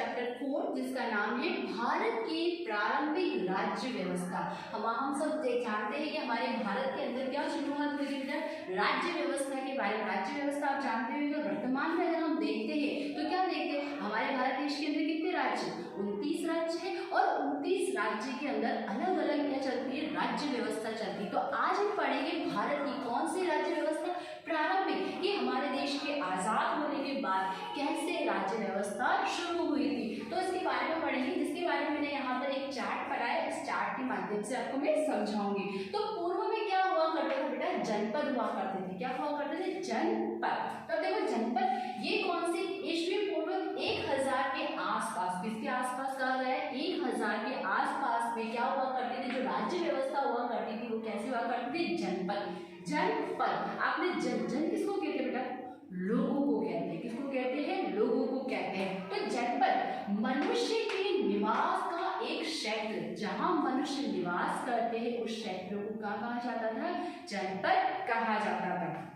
Chapter 4 जिसका नाम है भारत की प्रारंभिक राज्य व्यवस्था। हम सब जानते हैं कि हमारे भारत के अंदर क्या शुरुआत हुई थी बेटा, राज्य व्यवस्था के बारे में। राज्य व्यवस्था आप जानते हो कि वर्तमान में अगर हम देखते हैं तो क्या देखते हैं, हमारे भारत देश के अंदर कितने राज्य, 29 राज्य है और 29 राज्य के अंदर अलग अलग क्या चलती है, राज्य व्यवस्था चलती है। तो आज हम पढ़ेंगे भारत की कौन सी राज्य व्यवस्था, प्रारंभिक, कि हमारे देश के आजाद होने के बाद कैसे राज्य व्यवस्था शुरू हुई थी, तो इसके बारे में पढ़ेंगे, जिसके बारे में मैंने यहाँ पर एक चार्ट पढ़ा है। इस चार्ट के माध्यम से आपको मैं समझाऊंगी। तो पूर्व में क्या हुआ करता था बेटा, जनपद हुआ करते थे। क्या हुआ करते थे, जनपद। तो देखो जनपद ये कौन सी, ईस्वी पूर्व 1000 के आसपास, किसके आसपास कहा गया है, 1000 के आसपास में क्या हुआ करते थे, जो राज्य व्यवस्था हुआ करती थी वो कैसे हुआ करती थी, जनपद। जनपद, आपने जन किसको कहते हैं बेटा, लोगों को कहते हैं। किसको कहते हैं, लोगों को कहते हैं। तो जनपद मनुष्य के निवास का एक क्षेत्र, जहां मनुष्य निवास करते हैं उस क्षेत्र को क्या कहा जाता था, जनपद कहा जाता था।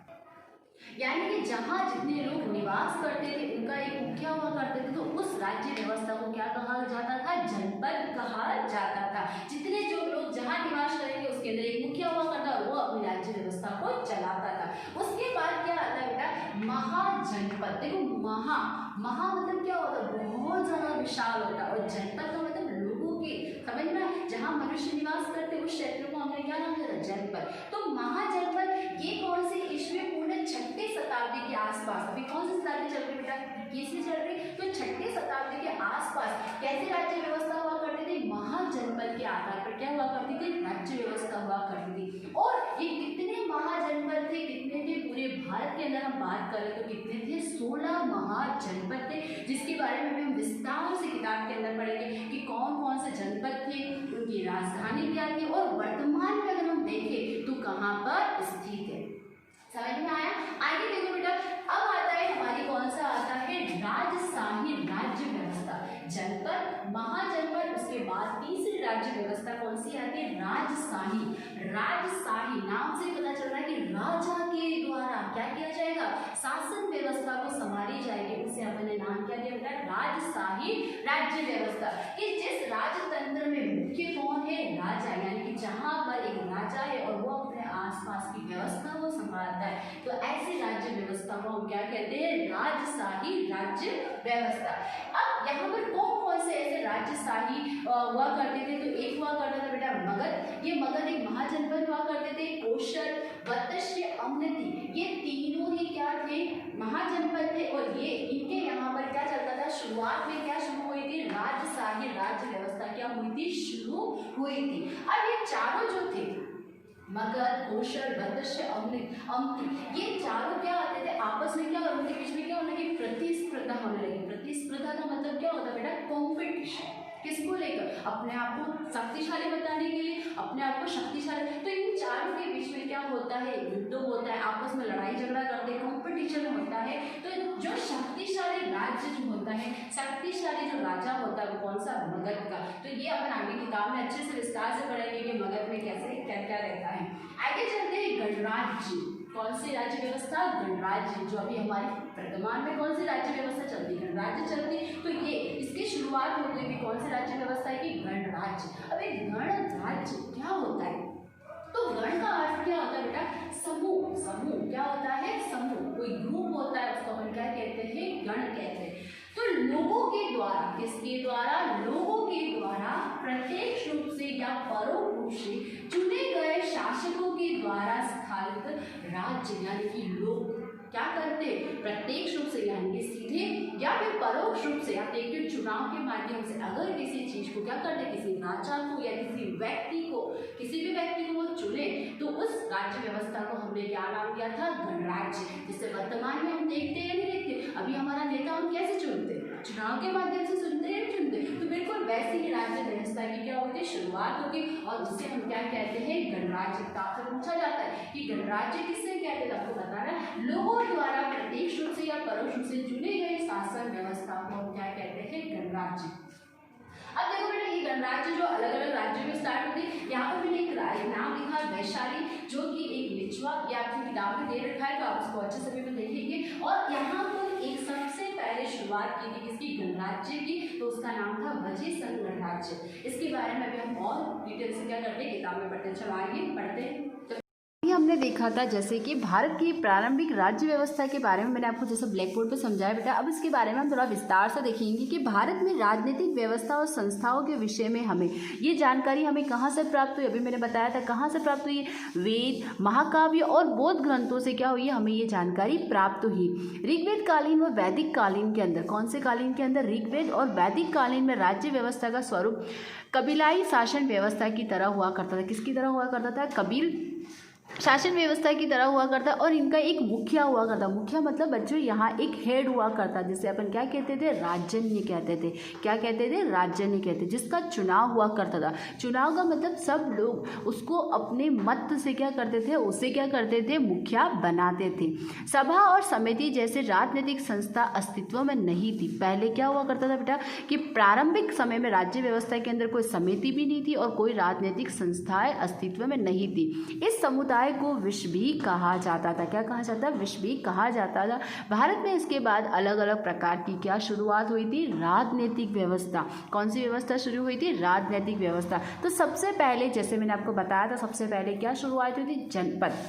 यानी कि जहां जितने लोग निवास करते थे उनका एक मुखिया हुआ करते थे, तो उस राज्य व्यवस्था को क्या कहा जाता था, जनपद कहा जाता था। जितने जो लोग जहां निवास करेंगे उसके अंदर एक मुखिया हुआ करता, वो अपनी राज्य व्यवस्था को चलाता था। उसके बाद क्या आता है बेटा, महाजनपद। देखो महा मतलब क्या होता है, बहुत ज्यादा विशाल होता है, और जनपद का मतलब लोगों के, समझ में, जहां मनुष्य निवास करते उस क्षेत्र को हमने क्या नाम दिया, जनपद। तो महाजनपद ये कौन सी, ईस्वी पूर्ण 6वीं शताब्दी के आसपास, अभी कौन सी शताब्दी चल रही बेटा, 21वीं चल रही, तो 6वीं शताब्दी के आसपास कैसे राज्य व्यवस्था हुआ करती थी, महाजनपद के आधार पर क्या हुआ करती थी, राज्य व्यवस्था हुआ करती थी। और ये कितने महाजनपद थे, कितने थे, पूरे भारत के अंदर हम बात करें तो कितने थे, 16 महाजनपद थे, जिसके बारे में हम विस्तार से किताब के अंदर पढ़ेंगे कि कौन कौन से जनपद थे, उनकी राजधानी क्या थी, और वर्तमान में अगर हम देखें तो कहाँ पर स्थित है। समझ में आया। आगे देखो बेटा, अब आता है हमारी कौन सा आता है, राजशाही राज्य व्यवस्था। जनपद, महाजनपद, उसके बाद तीसरी राज्य व्यवस्था कौन सी आती है, राजशाही। राजशाही नाम से पता चल रहा है कि राजा के द्वारा क्या किया जाएगा, शासन व्यवस्था को संभाली जाएगी। उसे हमने नाम क्या दिया बेटा, राजशाही राज्य व्यवस्था। कि जिस राजतंत्र में मुख्य कौन है, राजा, यानी कि जहां पर एक राजा है और वो अपने आसपास की व्यवस्था को संभालता है, तो ऐसी राज्य व्यवस्था को हम क्या कहते हैं, राजशाही राज्य व्यवस्था। अब यहाँ पर कौन कौन से ऐसे राजशाही हुआ करते थे, तो एक हुआ करता था बेटा मगध। ये मगध एक महाजनपद हुआ करते थे। कौशल, वत्स्य, अवनति, ये तीनों ही क्या थे, महाजनपद थे। और ये इनके यहाँ पर क्या चलता था, शुरुआत में क्या शुरू हुई थी, राजशाही राज्य व्यवस्था क्या हुई थी, शुरू हुई थी। अब ये चारों जो थे, मगध, कौशल, वत्स्य, अवनति, ये चारों क्या आते थे, आपस में क्या होने के बीच में क्या होने लगी, प्रतिस्पर्धा होने लगी। प्रतिस्पर्धा का मतलब क्या होता है बेटा, कॉम्पिटिशन। किसको लेकर, अपने आप को शक्तिशाली बताने के लिए, अपने आप को शक्तिशाली। तो इन चारों के बीच में क्या होता है, युद्ध होता है, आपस में लड़ाई झगड़ा करते हैं, कॉम्पिटिशन होता है। तो जो शक्तिशाली राज्य जो होता है, शक्तिशाली जो राजा होता है वो कौन सा, मगध का। तो ये अपन आगे किताब में अच्छे से विस्तार से पढ़ेंगे कि मगध में कैसे क्या क्या रहता है। आगे चलते हैं गणराज्य। कौन सी राज्य व्यवस्था, गणराज्य, जो अभी हमारी वर्तमान में कौन सी राज्य व्यवस्था चलती है, गणराज्य चलती। तो ये इसकी शुरुआत होती है कौन सी राज्य व्यवस्था की, गणराज्य। अब एक गणराज्य क्या होता है, तो गण का अर्थ क्या होता है बेटा, समूह। समूह क्या होता है, समूह, कोई ग्रुप होता है उसको हम क्या कहते हैं, गण कहते हैं। तो लोगों के द्वारा, किसके द्वारा, लोगों के द्वारा प्रत्यक्ष रूप से या परोक्ष रूप से चुने गए शासकों के द्वारा स्थापित राज्य, यानी कि लोग क्या करते, प्रत्यक्ष रूप से यानी कि सीधे या फिर परोक्ष रूप से, आप देखते हो चुनाव के माध्यम से अगर किसी चीज को क्या करते, किसी राजा को या किसी व्यक्ति को, किसी भी व्यक्ति को वो चुने, तो उस राज्य व्यवस्था को हमने क्या नाम दिया था, गणराज्य। जिससे वर्तमान में हम देखते हैं नहीं देखते, अभी हमारा नेता हम कैसे चुनते, चुनाव के माध्यम से चुनते हैं, चुनते। तो बिल्कुल वैसे ही राज्य व्यवस्था की क्या होती है, शुरुआत होगी, और उससे हम क्या कहते हैं, गणराज्य। आपसे पूछा जाता है कि गणराज्य किससे कहते हैं, आपको बताना है, लोगों द्वारा प्रत्यक्ष रूप से या परोक्ष रूप से चुने गए शासन व्यवस्था को हम क्या कहते हैं, गणराज्य। अब देखो बेटा, ये गणराज्य जो अलग अलग राज्यों में स्टार्ट होते हैं, यहाँ पर मैंने एक नाम लिखा है वैशाली, जो कि एक लिचवा, ये आपकी किताब में दे रखा है, तो आप उसको अच्छे से भी देखेंगे। और यहाँ पर एक सबसे पहले शुरुआत की थी किसकी, गणराज्य की, तो उसका नाम था वज्रसेन गणराज्य। इसके बारे में अभी हम और डिटेल से क्या करते हैं, किताब में पढ़ते हैं। चलो आइए पढ़ते हैं। हमने देखा था जैसे कि भारत की प्रारंभिक राज्य व्यवस्था के बारे में मैंने आपको जैसे ब्लैक बोर्ड पर समझाया बेटा। अब इसके बारे में हम थोड़ा विस्तार से देखेंगे कि भारत में राजनीतिक व्यवस्था और संस्थाओं के विषय में हमें ये जानकारी हमें कहाँ से प्राप्त हुई, अभी मैंने बताया था कहाँ से प्राप्त हुई, वेद, महाकाव्य और बौद्ध ग्रंथों से क्या हुई, हमें ये जानकारी प्राप्त हुई। ऋग्वेद कालीन व वैदिक कालीन के अंदर, कौन से कालीन के अंदर, ऋग्वेद और वैदिक कालीन में राज्य व्यवस्था का स्वरूप कबीलाई शासन व्यवस्था की तरह हुआ करता था। किसकी तरह हुआ करता था, कबील शासन व्यवस्था की तरह हुआ करता, और इनका एक मुखिया हुआ करता। मुखिया मतलब बच्चों यहाँ एक हेड हुआ करता, जिसे अपन क्या कहते थे, राजन्य कहते थे। क्या कहते थे, राजन्य कहते, जिसका चुनाव हुआ करता था। चुनाव का मतलब सब लोग उसको अपने मत से क्या करते थे, उसे क्या करते थे, मुखिया बनाते थे। सभा और समिति जैसे राजनीतिक संस्था अस्तित्व में नहीं थी। पहले क्या हुआ करता था बेटा कि प्रारंभिक समय में राज्य व्यवस्था के अंदर कोई समिति भी नहीं थी और कोई राजनीतिक संस्थाएं अस्तित्व में नहीं थी। इस समुदाय को विश्व भी कहा जाता था। क्या कहा जाता, विश्व भी कहा जाता था। भारत में इसके बाद अलग अलग प्रकार की क्या शुरुआत हुई थी, राजनीतिक व्यवस्था। कौन सी व्यवस्था शुरू हुई थी, राजनीतिक व्यवस्था। तो सबसे पहले जैसे मैंने आपको बताया था, सबसे पहले क्या शुरुआत हुई थी, जनपद।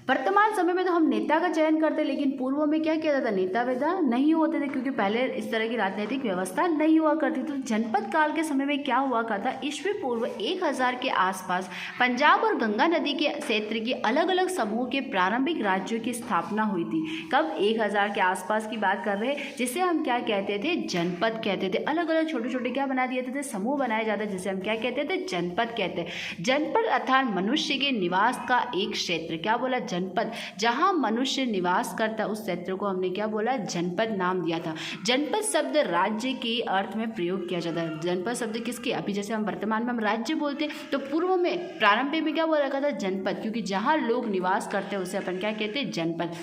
वर्तमान समय में तो हम नेता का चयन करते, लेकिन पूर्व में क्या किया जाता, नेता वेता नहीं होते थे, क्योंकि पहले इस तरह की राजनीतिक व्यवस्था नहीं हुआ करती। तो जनपद काल के समय में क्या हुआ करता, ईस्वी पूर्व 1000 के आसपास पंजाब और गंगा नदी के क्षेत्र के अलग अलग समूह के प्रारंभिक राज्यों की स्थापना हुई थी। कब, 1000 के आसपास की बात कर रहे हैं, जिसे हम क्या कहते थे, जनपद कहते थे। अलग अलग छोटे छोटे क्या बना दिए थे, समूह बनाए जाते, जिसे हम क्या कहते थे, जनपद कहते हैं। जनपद अर्थात मनुष्य के निवास का एक क्षेत्र। क्या बोला, जनपद, जहां मनुष्य निवास करता उस क्षेत्र को हमने क्या बोला, जनपद नाम दिया था। जनपद शब्द राज्य के अर्थ में प्रयोग किया जाता है। जनपद शब्द किसके, अभी जैसे हम वर्तमान में हम राज्य बोलते हैं, तो पूर्व में प्रारंभ में क्या बोला जाता था, जनपद, क्योंकि जहां लोग निवास करते हैं उसे अपन क्या कहते हैं, जनपद।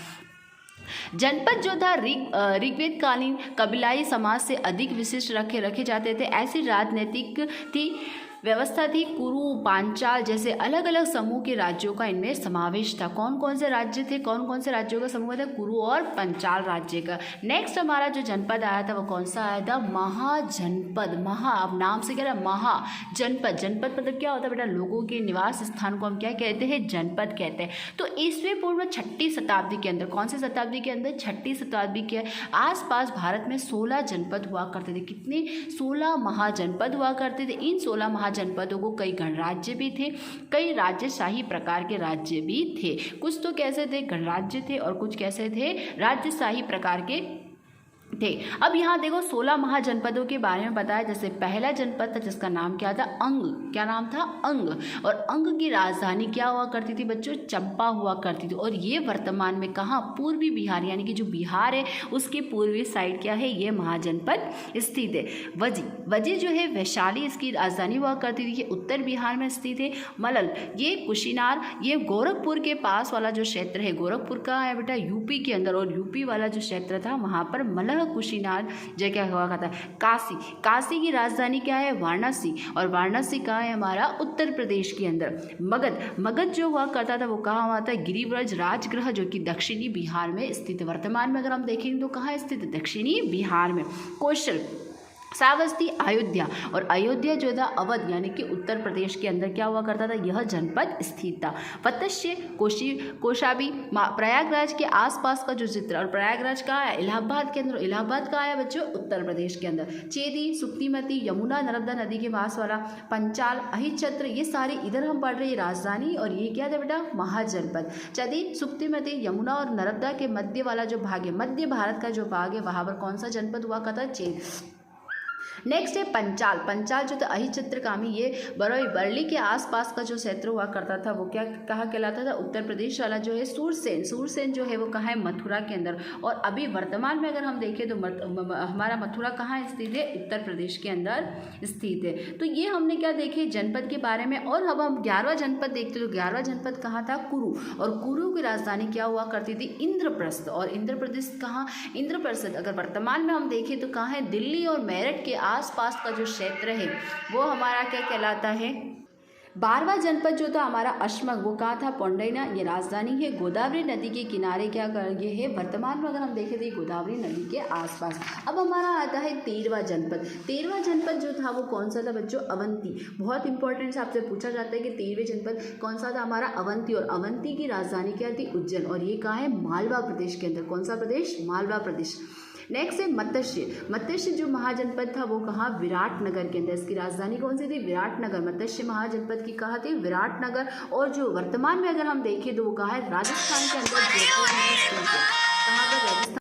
जनपद जो था ऋग्वेद कालीन कबीलाई समाज से अधिक विशिष्ट रखे जाते थे। ऐसी राजनीतिक थी व्यवस्था थी। कुरु, पांचाल जैसे अलग अलग समूह के राज्यों का इनमें समावेश था। कौन कौन से राज्य थे, कौन कौन से राज्यों का समूह था, कुरु और पंचाल राज्य का। नेक्स्ट हमारा जो जनपद आया था वो कौन सा आया था, महाजनपद। महा, अब नाम से क्या रहा, महाजनपद। जनपद मतलब क्या होता है बेटा, लोगों के निवास स्थान को हम क्या कहते हैं, जनपद कहते हैं। तो ईस्वी पूर्व 6ठी शताब्दी के अंदर, कौन सी शताब्दी के अंदर, 6ठी शताब्दी के आसपास भारत में 16 जनपद हुआ करते थे। कितने, 16 महाजनपद हुआ करते थे। इन 16 जनपदों को कई गणराज्य भी थे, कई राज्यशाही प्रकार के राज्य भी थे। कुछ तो कैसे थे, गणराज्य थे, और कुछ कैसे थे, राज्यशाही प्रकार के थे। अब यहाँ देखो 16 महाजनपदों के बारे में बताया। जैसे पहला जनपद था जिसका नाम क्या था, अंग। क्या नाम था, अंग। और अंग की राजधानी क्या हुआ करती थी बच्चों, चंपा हुआ करती थी। और ये वर्तमान में कहाँ, पूर्वी बिहार, यानी कि जो बिहार है उसकी पूर्वी साइड क्या है, ये महाजनपद स्थित है। वजी जो है वैशाली इसकी राजधानी हुआ करती थी, ये उत्तर बिहार में स्थित है। मलल, ये कुशीनार, ये गोरखपुर के पास वाला जो क्षेत्र है, गोरखपुर का है बेटा यूपी के अंदर, और यूपी वाला जो क्षेत्र था वहाँ पर मलह कुशीनार जगह हुआ करता है। काशी की राजधानी क्या है, वाराणसी, और वाराणसी कहाँ है, हमारा उत्तर प्रदेश के अंदर। मगध जो हुआ करता था वो कहाँ हुआ था, गिरिव्रज राजगृह, जो कि दक्षिणी बिहार में स्थित है। वर्तमान में अगर हम देखेंगे तो कहाँ स्थित है, दक्षिणी बिहार में। कौशल, श्रावस्ती, अयोध्या, और अयोध्या जो था अवध यानी कि उत्तर प्रदेश के अंदर क्या हुआ करता था, यह जनपद स्थित था। वत्स्य, कौशाम्बी, प्रयागराज के आसपास का जो चित्र, और प्रयागराज कहाँ है, इलाहाबाद के अंदर। इलाहाबाद कहाँ है बच्चों, उत्तर प्रदेश के अंदर। चेदी, सुक्तिमती, यमुना नर्मदा नदी के पास वाला पंचाल, अहिच्छत्र, ये सारे इधर हम पढ़ रहे हैं राजधानी, और ये क्या था बेटा, महाजनपद। चेदी, सुक्तिमती, यमुना और नर्मदा के मध्य वाला जो भाग है, मध्य भारत का जो भाग है, वहाँ पर कौन सा जनपद हुआ करता, चेद। नेक्स्ट है पंचाल। पंचाल जो था अहिच्छत्रकामी, ये बरौली के आसपास का जो क्षेत्र हुआ करता था वो क्या कहा कहलाता था, उत्तर प्रदेश वाला जो है सूरसेन जो है वो कहाँ है, मथुरा के अंदर। और अभी वर्तमान में अगर हम देखें तो हमारा मथुरा कहाँ स्थित है, उत्तर प्रदेश के अंदर स्थित है। तो ये हमने क्या देखे जनपद के बारे में। और अब हम 11वां जनपद देखते तो 11वां जनपद कहाँ था, कुरु, और कुरु की राजधानी क्या हुआ करती थी, इंद्रप्रस्थ। और इंद्रप्रस्थ कहाँ, इंद्रप्रस्थ अगर वर्तमान में हम देखें तो कहाँ है, दिल्ली और मेरठ के आसपास का जो क्षेत्र है वो हमारा क्या कहलाता है, 12वां जनपद जो था हमारा अशमक, वो कहाँ था? पौंडैना, ये राजधानी है। गोदावरी नदी के किनारे क्या कर ये है? वर्तमान में अगर हम देखें तो ये गोदावरी नदी के आसपास। अब हमारा आता है 13वां जनपद। 13वां जनपद जो था वो कौन सा था बच्चों? अवंती। बहुत इंपॉर्टेंट से आपसे पूछा जाता है कि 13वें जनपद कौन सा था? हमारा अवंती। और अवंती की राजधानी क्या थी? उज्जैन। और ये कहाँ है? मालवा प्रदेश के अंदर। कौन सा प्रदेश? मालवा प्रदेश। नेक्स्ट है मत्स्य। मत्स्य जो महाजनपद था वो कहाँ? विराटनगर के अंदर। इसकी राजधानी कौन सी थी? विराटनगर। मत्स्य महाजनपद की कहाँ थी? विराटनगर। और जो वर्तमान में अगर हम देखें तो वो कहाँ है? राजस्थान के अंदर, जयपुर में स्थित है। कहाँ पर? राजस्थान।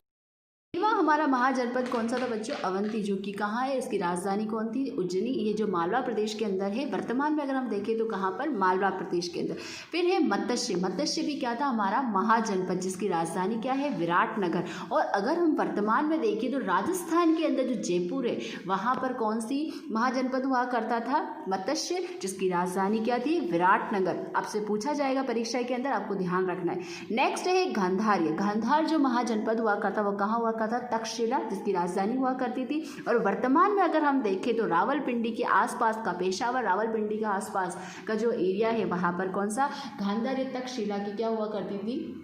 हमारा महाजनपद कौन सा था बच्चों? अवंती, जो कि कहाँ है? इसकी राजधानी कौन थी? उज्जैनी। ये जो मालवा प्रदेश के अंदर है, वर्तमान में अगर हम देखें तो कहाँ पर? मालवा प्रदेश के अंदर। फिर है मत्स्य। मत्स्य भी क्या था? हमारा महाजनपद, जिसकी राजधानी क्या है? विराटनगर। और अगर हम वर्तमान में देखें तो राजस्थान के अंदर जो जयपुर है वहाँ पर कौन सी महाजनपद हुआ करता था? मत्स्य, जिसकी राजधानी क्या थी? विराटनगर। आपसे पूछा जाएगा परीक्षा के अंदर, आपको ध्यान रखना है। नेक्स्ट है गांधार। गांधार जो महाजनपद हुआ करता वो कहाँ हुआ करता? तक्षशिला, जिसकी राजधानी हुआ करती थी। और वर्तमान में अगर हम देखें तो रावलपिंडी के आसपास का, पेशावर रावलपिंडी के आसपास का जो एरिया है वहाँ पर कौन सा? गांधार या तक्षशिला की क्या हुआ करती थी?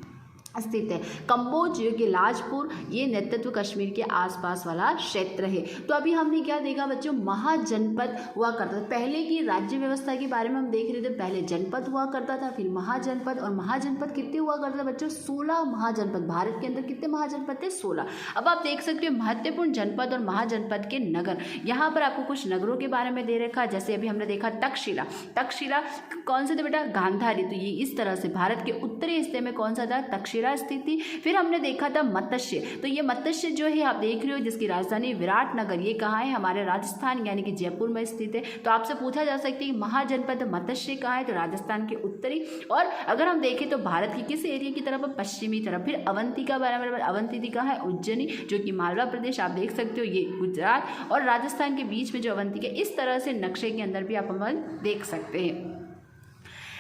स्थित है। कम्बोज जो कि लाजपुर, ये नेतृत्व कश्मीर के आसपास वाला क्षेत्र है। तो अभी हमने क्या देखा बच्चों? महाजनपद हुआ करता था। पहले की राज्य व्यवस्था के बारे में हम देख रहे थे। पहले जनपद हुआ करता था, फिर महाजनपद। और महाजनपद कितने हुआ करता था बच्चों? 16 महाजनपद। भारत के अंदर कितने महाजनपद थे? 16। अब आप देख सकते हो महत्वपूर्ण जनपद और महाजनपद के नगर। यहाँ पर आपको कुछ नगरों के बारे में दे रखा, जैसे अभी हमने देखा तक्षशिला। तक्षशिला कौन से थे बेटा? गांधारी। तो ये इस तरह से भारत के उत्तरी हिस्से में कौन सा था? तक्षशिला स्थित थी। फिर हमने देखा था मत्स्य। तो ये मत्स्य जो है आप देख रहे हो, जिसकी राजधानी विराटनगर, ये कहाँ है? हमारे राजस्थान यानी कि जयपुर में स्थित है। तो आपसे पूछा जा सकता है कि महाजनपद मत्स्य कहाँ है? तो राजस्थान के उत्तरी। और अगर हम देखें तो भारत की किस एरिया की तरफ? पश्चिमी तरफ। फिर अवंती का बराबर, अवंती थी कहाँ है? उज्जैनी, जो कि मालवा प्रदेश। आप देख सकते हो ये गुजरात और राजस्थान के बीच में जो अवंती के, इस तरह से नक्शे के अंदर भी आप हम देख सकते हैं।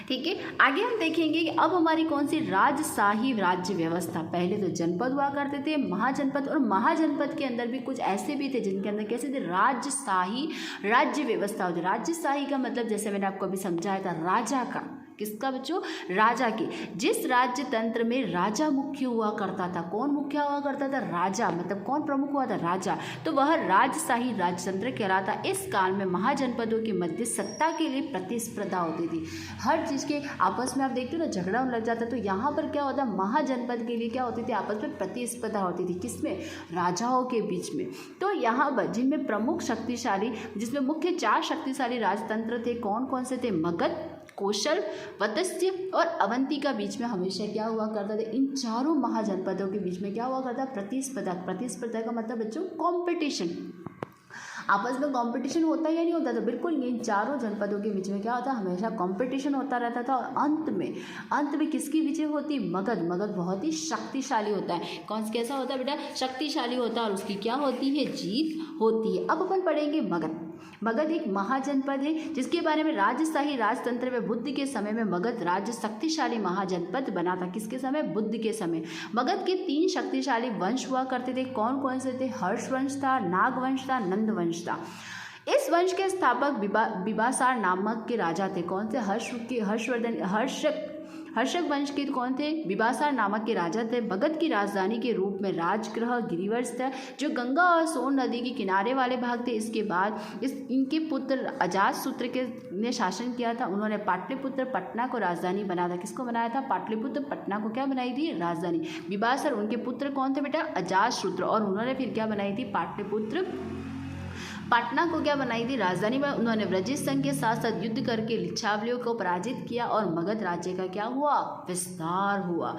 ठीक है, आगे हम देखेंगे कि अब हमारी कौन सी राजशाही राज्य व्यवस्था। पहले तो जनपद हुआ करते थे, महाजनपद, और महाजनपद के अंदर भी कुछ ऐसे भी थे जिनके अंदर कैसे थे? राजशाही राज्य व्यवस्था होती। राजशाही का मतलब जैसे मैंने आपको अभी समझाया था, राजा का। किसका बच्चों? राजा की। जिस राज्य तंत्र में राजा मुख्य हुआ करता था। कौन मुख्य हुआ करता था? राजा। मतलब कौन प्रमुख हुआ था? राजा। तो वह राजशाही राजतंत्र कहलाता। इस काल में महाजनपदों के मध्य सत्ता के लिए प्रतिस्पर्धा होती थी। हर चीज़ के आपस में आप देखते हो ना, झगड़ा होने लग जाता। तो यहाँ पर क्या होता? महाजनपद के लिए क्या होती थी? आपस में प्रतिस्पर्धा होती थी। किसमें? राजाओं के बीच में। तो यहाँ पर जिनमें प्रमुख शक्तिशाली, जिसमें मुख्य 4 शक्तिशाली राजतंत्र थे, कौन कौन से थे? मगध, कौशल, वत्स्य और अवंती का बीच में हमेशा क्या हुआ करता था? इन चारों महाजनपदों के बीच में क्या हुआ करता? प्रतिस्पर्धा। प्रतिस्पर्धा का मतलब बच्चों कंपटीशन। आपस में कंपटीशन होता या नहीं होता था? बिल्कुल। इन चारों जनपदों के बीच में क्या होता? हमेशा कंपटीशन होता रहता था। और अंत में किसकी विजय होती? मगध। मगध बहुत ही शक्तिशाली होता है। कौन कैसा होता है बेटा? शक्तिशाली होता है, और उसकी क्या होती है? जीत होती है। अब अपन पढ़ेंगे मगध। मगध एक महाजनपद है जिसके बारे में राजशाही राजतंत्र में बुद्ध के समय में मगध राज्य शक्तिशाली महाजनपद बना था। किसके समय? बुद्ध के समय। मगध के 3 शक्तिशाली वंश हुआ करते थे। कौन कौन से थे? हर्ष वंश था, नाग वंश था, नंद वंश था। इस वंश के स्थापक बिंबिसार नामक के राजा थे। कौन से? हर्षक वंश के कौन थे? बिंबिसार नामक के राजा थे। मगध की राजधानी के रूप में राजगृह गिरिवर्ष था, जो गंगा और सोन नदी के किनारे वाले भाग थे। इसके बाद इनके पुत्र अजातशत्रु ने शासन किया था। उन्होंने पाटलिपुत्र पटना को राजधानी बनाया था। किसको बनाया था? पाटलिपुत्र पटना को क्या बनाई थी? राजधानी। बिंबिसार, उनके पुत्र कौन थे बेटा? अजातशत्रु, और उन्होंने फिर क्या बनाई थी? पाटलिपुत्र पटना को क्या बनाई थी? राजधानी में। उन्होंने ब्रजेश संघ के साथ साथ युद्ध करके लिच्छावियों को पराजित किया और मगध राज्य का क्या हुआ? विस्तार हुआ।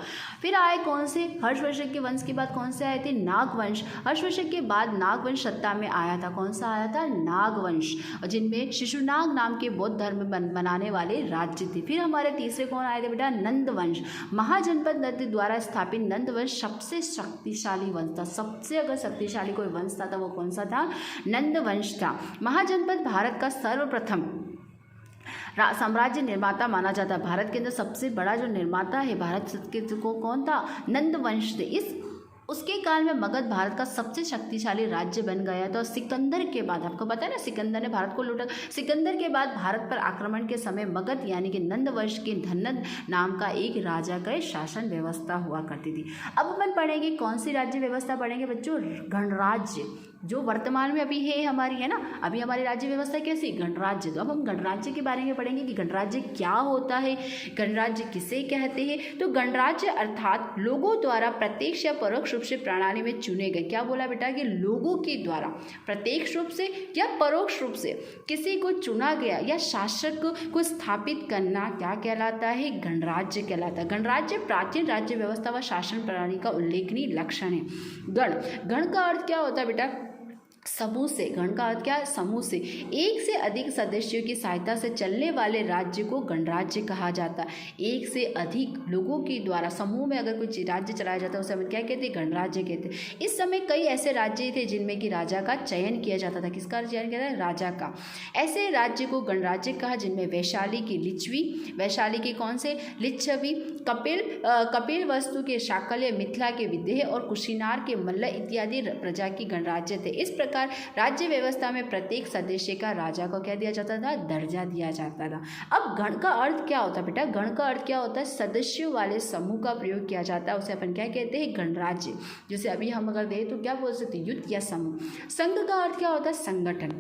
फिर आए कौन से? हर्षवर्धन के वंश के बाद कौन से आए थे? नागवंश। हर्षवर्धन के बाद नागवंश सत्ता में आया था। कौन सा आया था? नागवंश, और जिनमें शिशुनाग नाम के बौद्ध धर्म बनाने वाले राज्य थे। फिर हमारे तीसरे कौन आए थे बेटा? नंदवंश। महाजनपद नदी द्वारा स्थापित नंदवंश सबसे शक्तिशाली वंश था। सबसे अगर शक्तिशाली कोई वंश था तो वो कौन सा था? नंदवंश था। महाजनपद भारत का सर्वप्रथम साम्राज्य निर्माता माना जाता है। भारत के अंदर सबसे बड़ा जो निर्माता है भारत के को कौन था? नंदवंश थे। इस उसके काल में मगध भारत का सबसे शक्तिशाली राज्य बन गया। तो सिकंदर के बाद, आपको पता है ना सिकंदर ने भारत को लूटा, सिकंदर के बाद भारत पर आक्रमण के समय मगध यानी कि नंदवंश के धनंद नाम का एक राजा का शासन व्यवस्था हुआ करती थी। अब अपन पढ़ेंगे कौन सी राज्य व्यवस्था पढ़ेंगे बच्चों, गणराज्य, जो वर्तमान में अभी है हमारी, है ना, अभी हमारी राज्य व्यवस्था कैसी, गणराज्य। तो अब हम गणराज्य के बारे में पढ़ेंगे कि गणराज्य क्या होता है, गणराज्य किसे कहते हैं। तो गणराज्य अर्थात लोगों द्वारा प्रत्यक्ष या परोक्ष रूप से प्रणाली में चुने गए, क्या बोला बेटा कि लोगों के द्वारा प्रत्यक्ष रूप से या परोक्ष रूप से किसी को चुना गया या शासक को स्थापित करना क्या कहलाता है, गणराज्य कहलाता है। गणराज्य प्राचीन राज्य व्यवस्था व शासन प्रणाली का उल्लेखनीय लक्षण है। गण का अर्थ क्या होता है बेटा, समूह से, गण का अर्थ क्या है, समूह से, एक से अधिक सदस्यों की सहायता से चलने वाले राज्य को गणराज्य कहा जाता है। एक से अधिक लोगों के द्वारा समूह में अगर कोई राज्य चलाया जाता है उसे हम क्या कहते हैं, गणराज्य कहते हैं। इस समय कई ऐसे राज्य थे जिनमें कि राजा का चयन किया जाता था, किसका चयन किया जाता है, राजा का। ऐसे राज्य को गणराज्य कहा जिनमें वैशाली की लिच्छवी, वैशाली के कौन से, लिच्छवी, कपिल वस्तु के शाकल्य, मिथिला के विदेह और कुशीनार के मल्ल इत्यादि प्रजा की गणराज्य थे। इस प्रकार राज्य व्यवस्था में प्रत्येक सदस्य का राजा को क्या दिया जाता था, दर्जा दिया जाता था। अब गण का अर्थ क्या होता है बेटा, गण का अर्थ क्या होता है, सदस्यों वाले समूह का प्रयोग किया जाता है, उसे अपन क्या कहते हैं, गणराज्य। जैसे अभी हम अगर दें तो क्या बोल सकते हैं, युद्ध या समूह। संघ का अर्थ क्या होता है, संगठन।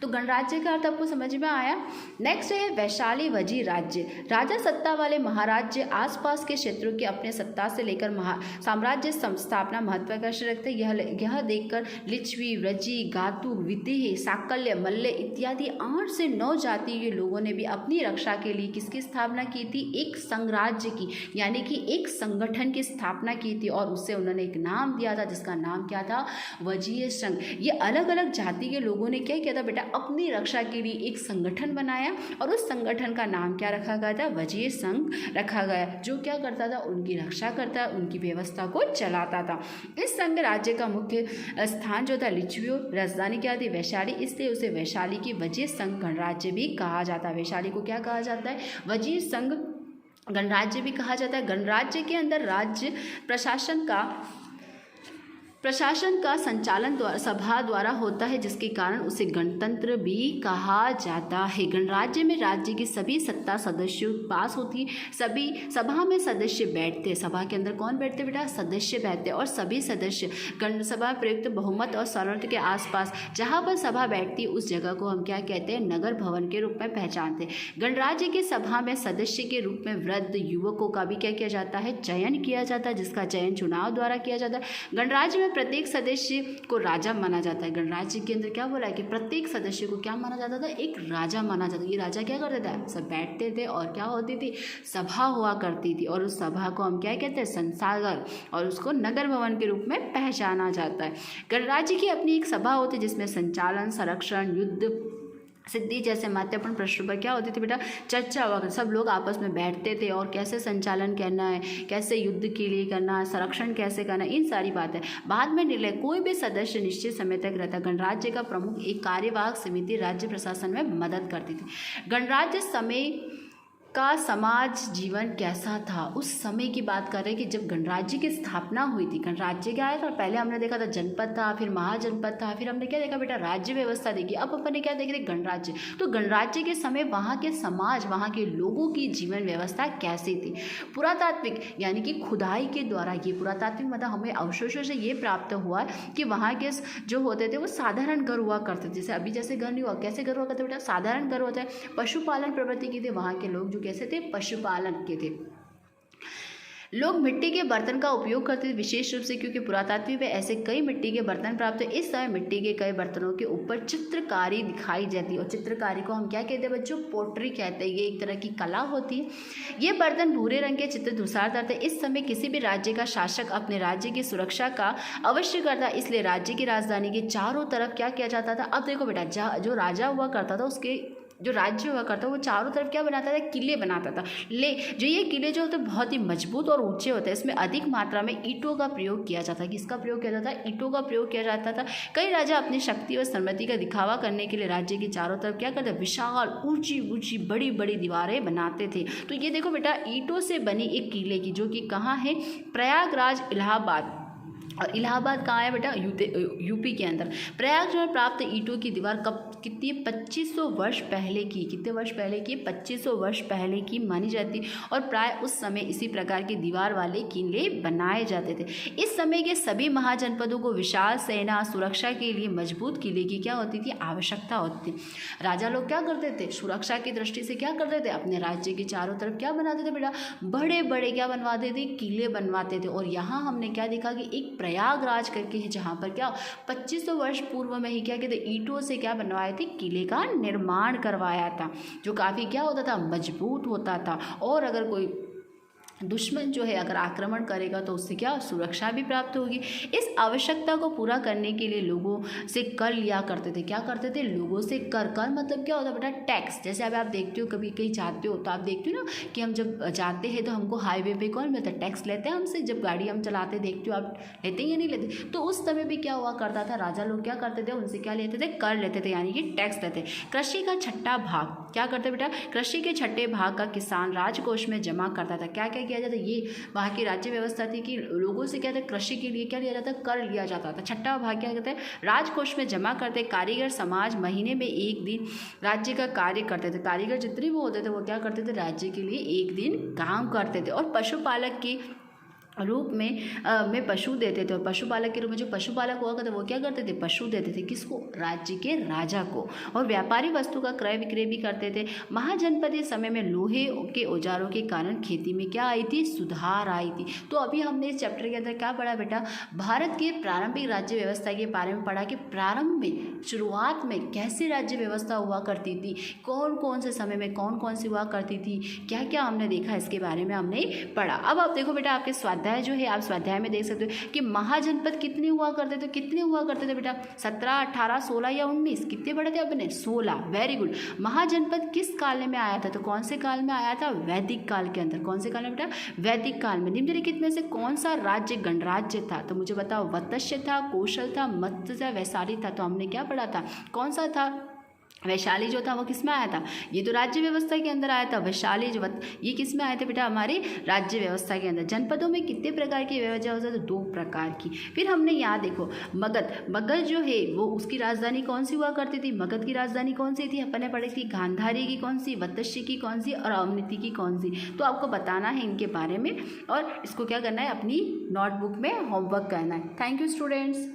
तो गणराज्य का अर्थ आपको समझ में आया। नेक्स्ट है वैशाली वजी राज्य, राजा सत्ता वाले महाराज्य आसपास के क्षेत्रों की अपने सत्ता से लेकर साम्राज्य स्थापना महत्वाकांक्षी रखते। यह देखकर लिच्छवी, व्रजी, गातु, विदेह, साकल्य, मल्ल इत्यादि 8 से 9 जाति के लोगों ने भी अपनी रक्षा के लिए किसकी स्थापना की थी, एक संघराज्य की, यानी कि एक संगठन की स्थापना की थी और उससे उन्होंने एक नाम दिया था जिसका नाम क्या था, वजीय संघ। ये अलग अलग जाति के लोगों ने क्या किया था बेटा, अपनी रक्षा के लिए एक संगठन बनाया और उस संगठन का नाम क्या रखा गया था, वजीय संघ रखा गया, जो क्या करता था, उनकी रक्षा करता, उनकी व्यवस्था को चलाता था। इस संघ राज्य का मुख्य स्थान जो था लिच्छवियों, राजधानी क्या थी, वैशाली, इसलिए उसे वैशाली की वजीय संघ गणराज्य भी कहा जाता है। वैशाली को क्या कहा जाता है, वजीय संघ गणराज्य भी कहा जाता है। गणराज्य के अंदर राज्य प्रशासन का संचालन सभा द्वारा होता है, जिसके कारण उसे गणतंत्र भी कहा जाता है। गणराज्य में राज्य की सभी सत्ता सदस्यों पास होती है, सभी सभा में सदस्य बैठते, सभा के अंदर कौन बैठते बेटा, सदस्य बैठते, और सभी सदस्य गणसभा प्रयुक्त बहुमत और सर्वमत के आसपास जहाँ पर सभा बैठती है उस जगह को हम क्या कहते हैं, नगर भवन के रूप में पहचानते हैं। गणराज्य की सभा में सदस्य के रूप में वृद्ध युवकों का भी क्या किया जाता है, चयन किया जाता है, जिसका चयन चुनाव द्वारा किया जाता है। गणराज्य में प्रत्येक सदस्य को राजा माना जाता है। गणराज्य के अंदर क्या बोला है कि प्रत्येक सदस्य को क्या माना जाता था, एक राजा माना जाता था। ये राजा क्या करता था, सब बैठते थे और क्या होती थी, सभा हुआ करती थी, और उस सभा को हम क्या कहते हैं, संसद, और उसको नगर भवन के रूप में पहचाना जाता है। गणराज्य की अपनी एक सभा होती है जिसमें संचालन, संरक्षण, युद्ध सिद्धि जैसे महत्वपूर्ण प्रश्नों पर क्या होती थी बेटा, चर्चा हुआ। सब लोग आपस में बैठते थे और कैसे संचालन करना है, कैसे युद्ध के लिए करना है, संरक्षण कैसे करना है, इन सारी बातें बाद में निर्णय कोई भी सदस्य निश्चित समय तक रहता। गणराज्य का प्रमुख एक कार्यवाहक समिति राज्य प्रशासन में मदद करती थी। गणराज्य समय का समाज जीवन कैसा था, उस समय की बात कर रहे हैं कि जब गणराज्य की स्थापना हुई थी। गणराज्य क्या आया था, पहले हमने देखा था जनपद था, फिर महाजनपद था, फिर हमने क्या देखा बेटा, राज्य व्यवस्था देखी। अब अपन ने क्या देख रहे, गणराज्य। तो गणराज्य के समय वहाँ के समाज, वहाँ के लोगों की जीवन व्यवस्था कैसी थी। पुरातात्विक यानी कि खुदाई के द्वारा, ये पुरातात्विक मतलब हमें अवशेषों से ये प्राप्त हुआ कि वहाँ के जो होते थे वो साधारण घर हुआ करते थे। जैसे अभी जैसे घर नहीं हुआ, कैसे घर हुआ करते बेटा, साधारण घर होता है। पशुपालन प्रवृत्ति की थे वहाँ के लोग, कैसे थे, पशुपालन के थे। लोग मिट्टी के बर्तन का उपयोग करते थे विशेष रूप से, क्योंकि पुरातात्विक में ऐसे कई मिट्टी के बर्तन प्राप्त है। इस समय मिट्टी के कई बर्तनों के ऊपर चित्रकारी दिखाई जाती है, और चित्रकारी को हम क्या कहते हैं बच्चों, पोट्री कहते हैं। ये एक तरह की कला होती है। ये बर्तन भूरे रंग के चित्र धुसारदार थे। इस समय किसी भी राज्य का शासक अपने राज्य की सुरक्षा का अवश्य करता, इसलिए राज्य की राजधानी के चारों तरफ क्या किया जाता था। अब देखो बेटा, जो राजा हुआ करता था उसके जो राज्य हुआ करता वो चारों तरफ क्या बनाता था, किले बनाता था। जो ये किले जो होते बहुत ही मजबूत और ऊंचे होते हैं, इसमें अधिक मात्रा में ईंटों का प्रयोग किया जाता है। किसका प्रयोग किया जाता है, ईंटों का प्रयोग किया जाता था। कई राजा अपनी शक्ति और समृद्धि का दिखावा करने के लिए राज्य की चारों तरफ क्या करते, विशाल ऊंची ऊंची बड़ी बड़ी दीवारें बनाते थे। तो ये देखो बेटा, ईंटों से बनी एक किले की, जो कि कहाँ है, प्रयागराज इलाहाबाद और इलाहाबाद कहाँ है बेटा? यूपी के अंदर। प्रयाग में प्राप्त ईंटों की दीवार कब कितनी 2500 वर्ष पहले की, कितने वर्ष पहले की? 2500 वर्ष पहले की मानी जाती। और प्राय उस समय इसी प्रकार के दीवार वाले किले बनाए जाते थे। इस समय के सभी महाजनपदों को विशाल सेना सुरक्षा के लिए मजबूत किले की क्या होती थी? आवश्यकता होती थी। राजा लोग क्या करते थे? सुरक्षा की दृष्टि से क्या करते थे? अपने राज्य के चारों तरफ क्या बनाते थे बेटा? बड़े बड़े क्या बनवाते थे? किले बनवाते थे। और यहाँ हमने क्या देखा कि एक प्रयागराज करके है जहाँ पर क्या 2500 वर्ष पूर्व में ही क्या कहते ईंटों से क्या बनवाए थे? किले का निर्माण करवाया था, जो काफ़ी क्या होता था? मजबूत होता था। और अगर कोई दुश्मन जो है अगर आक्रमण करेगा तो उससे क्या सुरक्षा भी प्राप्त होगी। इस आवश्यकता को पूरा करने के लिए लोगों से कर लिया करते थे। क्या करते थे? लोगों से कर मतलब क्या होता है बेटा? टैक्स। जैसे अब आप देखते हो कभी कहीं जाते हो तो आप देखते हो ना कि हम जब जाते हैं तो हमको हाईवे पे कौन मिलता है? टैक्स लेते हैं हमसे। जब गाड़ी हम चलाते देखते हो आप लेते हैं या नहीं लेते? तो उस समय भी क्या हुआ करता था? राजा लोग क्या करते थे? उनसे क्या लेते थे? कर लेते थे, यानी कि टैक्स लेते। कृषि का छठा भाग क्या करते बेटा? कृषि के छठे भाग का किसान राजकोष में जमा करता था। क्या क्या किया जाता? ये वहाँ की राज्य व्यवस्था थी कि लोगों से क्या था? कृषि के लिए क्या लिया जाता? कर लिया जाता था। छठा भाग क्या कहते हैं? राजकोष में जमा करते। कारीगर समाज महीने में एक दिन राज्य का कार्य करते थे। कारीगर जितने भी होते थे वो क्या करते थे? राज्य के लिए एक दिन काम करते थे। और पशुपालक की रूप में पशु देते थे। और पशुपालक के रूप में जो पशुपालक हुआ करते वो क्या करते थे? पशु देते थे। किसको? राज्य के राजा को। और व्यापारी वस्तु का क्रय विक्रय भी करते थे। महाजनपदीय समय में लोहे के औजारों के कारण खेती में क्या आई थी? सुधार आई थी। तो अभी हमने इस चैप्टर के अंदर क्या पढ़ा बेटा? भारत के प्रारंभिक राज्य व्यवस्था के बारे में पढ़ा कि प्रारंभ में शुरुआत में कैसी राज्य व्यवस्था हुआ करती थी, कौन कौन से समय में कौन कौन सी हुआ करती थी, क्या क्या हमने देखा, इसके बारे में हमने पढ़ा। अब आप देखो बेटा आपके स्वाध्याय जो है आप स्वाध्याय में देख सकते हो कि महाजनपद कितने हुआ करते थे? कितने हुआ करते थे बेटा? 17, 18, 16 या 19? कितने बड़े थे अपने? 16। Very good. महाजनपद किस काल में आया था? तो कौन से काल में आया था? वैदिक काल के अंदर। कौन से काल में बेटा? वैदिक काल में। निम्नलिखित में से कौन सा राज्य गणराज्य था? तो मुझे बताओ। वत्स्य था, कौशल था, मत्स्य था, वैशाली था। तो हमने क्या पढ़ा था? कौन सा था? वैशाली जो था वो किस में आया था? ये तो राज्य व्यवस्था के अंदर आया था। वैशाली जो ये किस में आए थे बेटा? हमारे राज्य व्यवस्था के अंदर। जनपदों में कितने प्रकार की व्यवस्था होती है? तो 2 प्रकार की। फिर हमने यहाँ देखो मगध जो है वो उसकी राजधानी कौन सी हुआ करती थी? मगध की राजधानी कौन सी थी? अपन ने पढ़ी थी गांधारी की कौन सी, वत्स्य की कौन सी और अवनीति की कौन सी। तो आपको बताना है इनके बारे में और इसको क्या करना है? अपनी नोटबुक में होमवर्क करना है। Thank you students.